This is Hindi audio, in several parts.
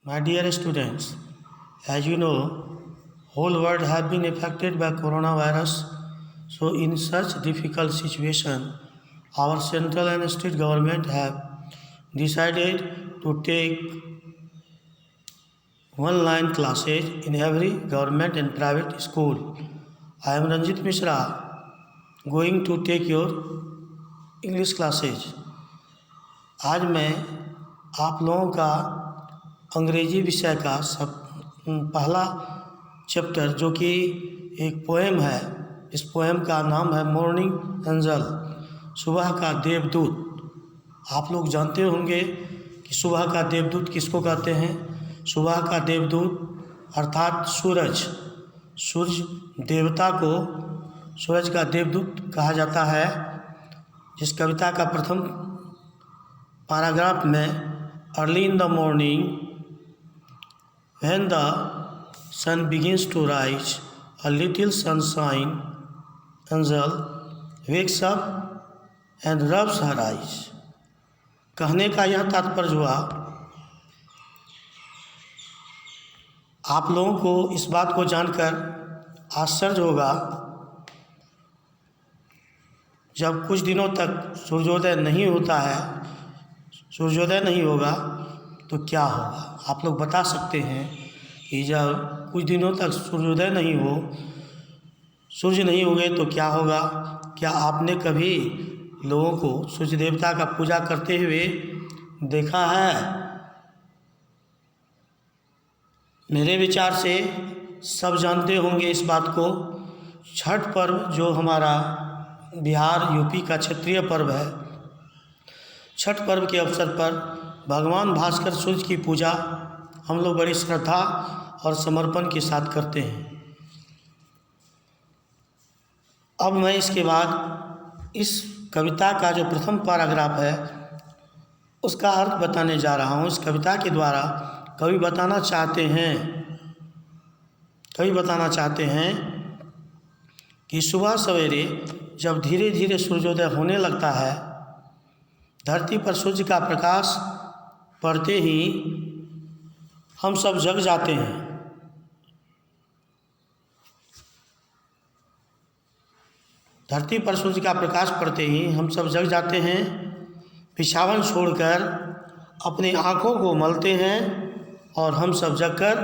My dear students, as you know, whole world have been affected by coronavirus. So in such difficult situation, our central and state government have decided to take online classes in every government and private school. I am Ranjit Mishra, going to take your English classes. आज मैं आप लोगों का अंग्रेजी विषय का पहला चैप्टर जो कि एक पोएम है, इस पोएम का नाम है मॉर्निंग एंजल, सुबह का देवदूत। आप लोग जानते होंगे कि सुबह का देवदूत किसको कहते हैं। सुबह का देवदूत अर्थात सूरज देवता को सूरज का देवदूत कहा जाता है। जिस कविता का प्रथम पैराग्राफ में early in the morning when the sun begins to rise a little sunshine angel wakes up and rubs her eyes. कहने का यह तात्पर्य हुआ, आप लोगों को इस बात को जानकर आश्चर्य होगा, जब कुछ दिनों तक सूर्योदय नहीं होगा तो क्या होगा। आप लोग बता सकते हैं कि जब कुछ दिनों तक सूर्योदय नहीं हो, सूर्य नहीं होंगे तो क्या होगा। क्या आपने कभी लोगों को सूर्य देवता का पूजा करते हुए देखा है। मेरे विचार से सब जानते होंगे इस बात को। छठ पर्व जो हमारा बिहार यूपी का क्षेत्रीय पर्व है, छठ पर्व के अवसर पर भगवान भास्कर सूर्य की पूजा हम लोग बड़ी श्रद्धा और समर्पण के साथ करते हैं। अब मैं इसके बाद इस कविता का जो प्रथम पैराग्राफ है उसका अर्थ बताने जा रहा हूँ। इस कविता के द्वारा कवि बताना चाहते हैं कि सुबह सवेरे जब धीरे धीरे सूर्योदय होने लगता है, धरती पर सूर्य का प्रकाश पड़ते ही हम सब जग जाते हैं। धरती पर सूर्य का प्रकाश पड़ते ही हम सब जग जाते हैं, बिछावन छोड़कर अपनी आँखों को मलते हैं और हम सब जगकर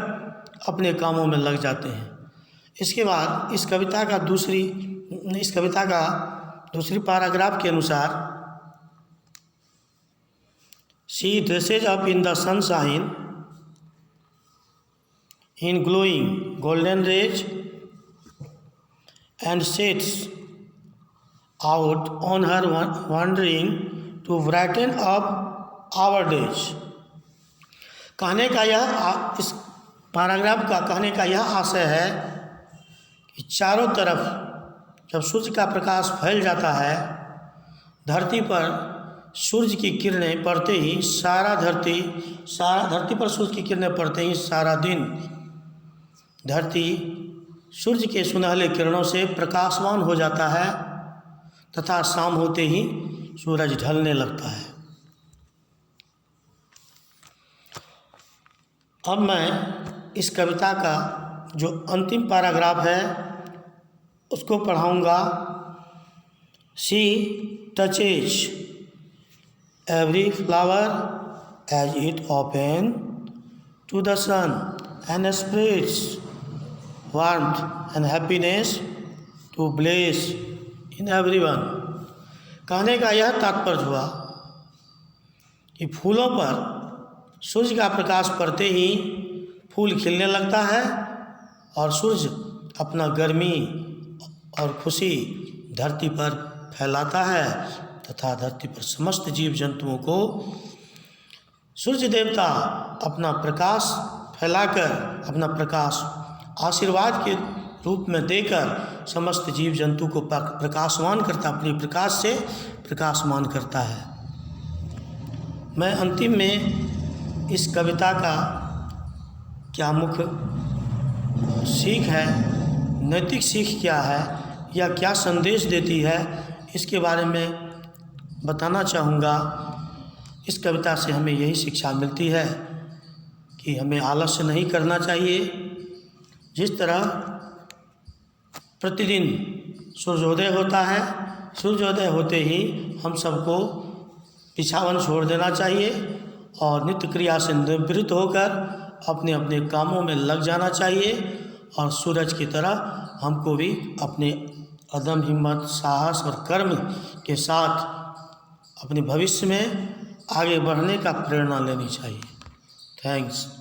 अपने कामों में लग जाते हैं। इसके बाद इस कविता का दूसरी पैराग्राफ के अनुसार, she dresses up in the sunshine in glowing golden rays and sets out on her wandering to brighten up our days। कहने का यह इस पैराग्राफ का कहने का यह आशय है कि चारों तरफ जब सूर्य का प्रकाश फैल जाता है, धरती पर सूर्य की किरणें पड़ते ही धरती पर सूर्य की किरणें पड़ते ही सारा दिन धरती सूर्य के सुनहले किरणों से प्रकाशवान हो जाता है तथा शाम होते ही सूरज ढलने लगता है। अब मैं इस कविता का जो अंतिम पैराग्राफ है उसको पढ़ाऊंगा। She touches every flower as it open to the sun and spreads warmth and happiness to blaze in everyone। कहने का यह तात्पर्य हुआ कि फूलों पर सूर्य का प्रकाश पड़ते ही फूल खिलने लगता है और सूर्य अपना गर्मी और खुशी धरती पर फैलाता है तथा धरती पर समस्त जीव जंतुओं को सूर्य देवता अपना प्रकाश फैलाकर, अपना प्रकाश आशीर्वाद के रूप में देकर समस्त जीव जंतु को प्रकाशवान करता, अपने प्रकाश से प्रकाशमान करता है। मैं अंतिम में इस कविता का क्या मुख्य सीख है, नैतिक सीख क्या है या क्या संदेश देती है, इसके बारे में बताना चाहूँगा। इस कविता से हमें यही शिक्षा मिलती है कि हमें आलस्य नहीं करना चाहिए। जिस तरह प्रतिदिन सूर्योदय होता है, सूर्योदय होते ही हम सबको बिछावन छोड़ देना चाहिए और नित्य क्रिया से निवृत्त होकर अपने अपने कामों में लग जाना चाहिए। और सूरज की तरह हमको भी अपने अदम्य हिम्मत, साहस और कर्म के साथ अपने भविष्य में आगे बढ़ने का प्रेरणा लेनी चाहिए। थैंक्स।